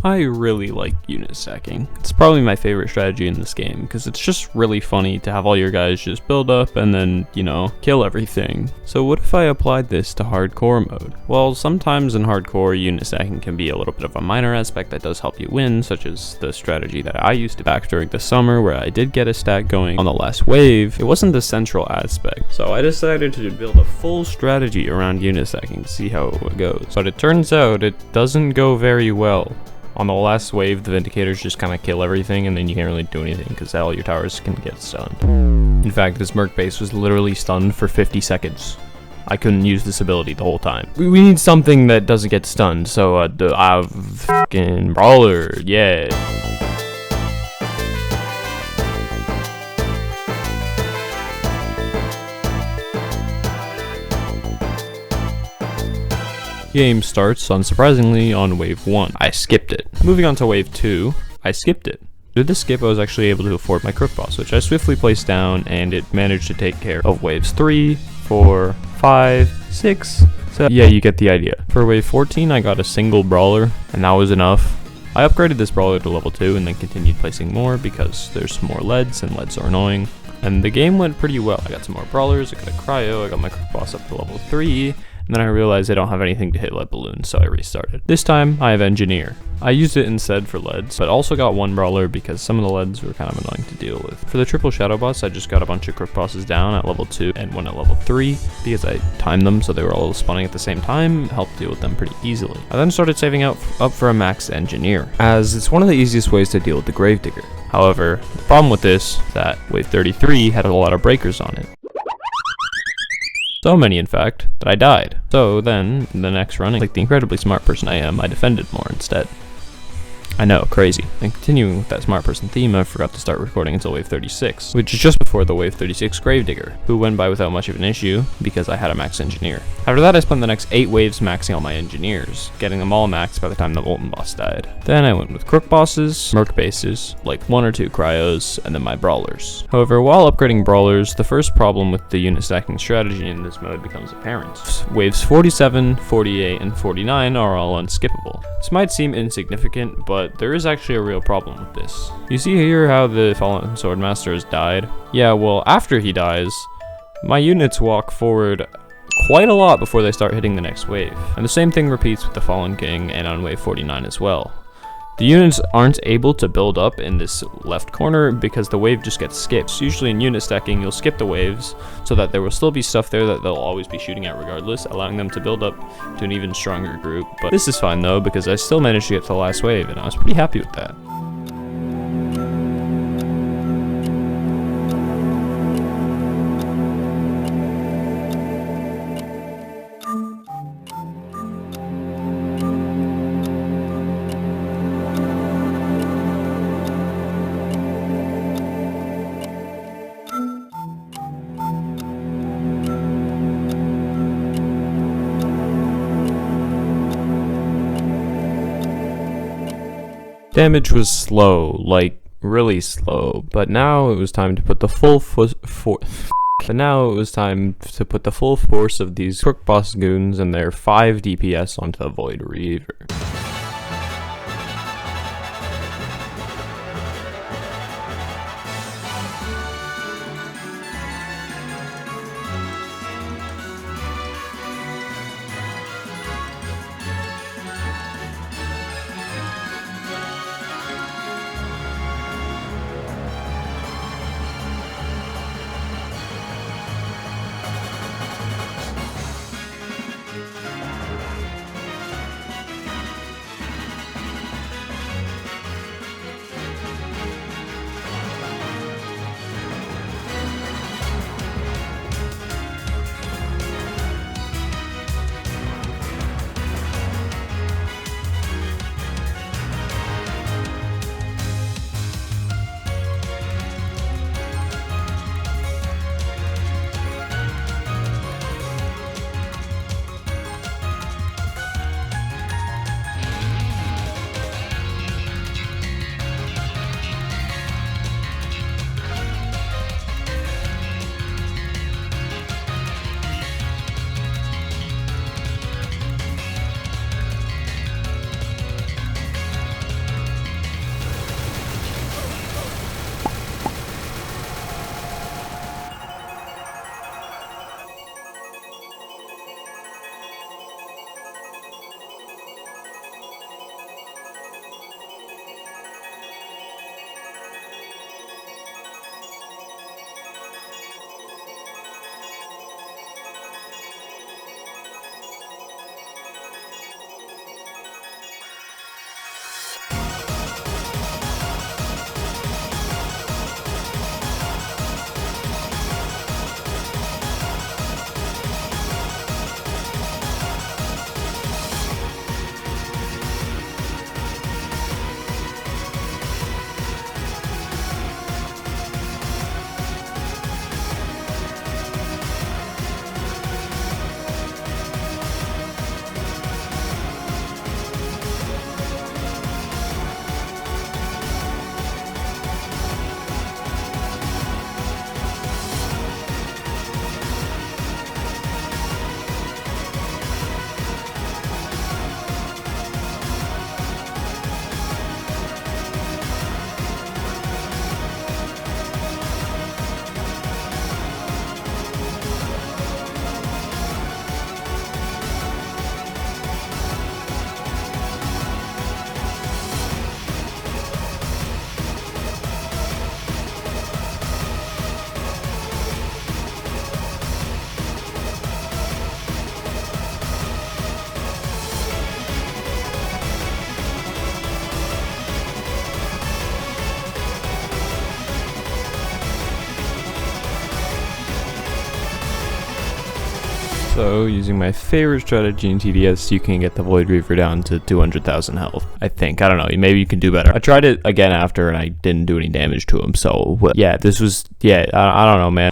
I really like unit stacking. It's probably my favorite strategy in this game because it's just really funny to have all your guys just build up and then, kill everything. So what if I applied this to hardcore mode? Well, sometimes in hardcore, unit stacking can be a little bit of a minor aspect that does help you win, such as the strategy that I used to back during the summer where I did get a stack going on the last wave. It wasn't the central aspect. So I decided to build a full strategy around unit stacking to see how it goes. But it turns out it doesn't go very well. On the last wave, the Vindicators just kind of kill everything, and then you can't really do anything because all your towers can get stunned. In fact, this Merc base was literally stunned for 50 seconds. I couldn't use this ability the whole time. We need something that doesn't get stunned, so fucking Brawler, yeah. Game starts, unsurprisingly, on wave 1. I skipped it. Moving on to wave 2, I skipped it. Due to the skip, I was actually able to afford my Crook Boss, which I swiftly placed down, and it managed to take care of waves 3, 4, 5, 6, 7. Yeah, you get the idea. For wave 14, I got a single Brawler, and that was enough. I upgraded this Brawler to level 2 and then continued placing more because there's more leads, and leads are annoying. And the game went pretty well. I got some more Brawlers, I got a Cryo, I got my Crook Boss up to level 3, and then I realized I don't have anything to hit lead balloons, so I restarted. This time, I have Engineer. I used it instead for leads, but also got one Brawler because some of the leads were kind of annoying to deal with. For the triple Shadow Boss, I just got a bunch of Crook Bosses down at level 2 and one at level 3 because I timed them so they were all spawning at the same time, helped deal with them pretty easily. I then started saving up for a max Engineer, as it's one of the easiest ways to deal with the Gravedigger. However, the problem with this is that wave 33 had a lot of breakers on it. So many, in fact, that I died. So then, in the next run, like the incredibly smart person I am, I defended more instead. I know, crazy. And continuing with that smart person theme, I forgot to start recording until wave 36, which is just before the wave 36 Gravedigger, who went by without much of an issue because I had a max Engineer. After that, I spent the next 8 waves maxing all my Engineers, getting them all maxed by the time the Molten Boss died. Then I went with Crook Bosses, Merc Bases, like 1 or 2 Cryos, and then my Brawlers. However, while upgrading Brawlers, the first problem with the unit stacking strategy in this mode becomes apparent. Waves 47, 48, and 49 are all unskippable. This might seem insignificant, but there is actually a real problem with this. You see here how the Fallen Swordmaster has died? Yeah, well, after he dies, my units walk forward quite a lot before they start hitting the next wave. And the same thing repeats with the Fallen King and on wave 49 as well. The units aren't able to build up in this left corner because the wave just gets skipped. So usually in unit stacking, you'll skip the waves so that there will still be stuff there that they'll always be shooting at regardless, allowing them to build up to an even stronger group. But this is fine though, because I still managed to get to the last wave, and I was pretty happy with that. Damage was slow, like really slow, but now it was time to put the full force of these Crook Boss goons and their 5 DPS onto the Void Reaver. So, using my favorite strategy in TDS, you can get the Void Reaver down to 200,000 health. I think. I don't know. Maybe you can do better. I tried it again after, and I didn't do any damage to him. So, yeah, this was... Yeah, I don't know, man.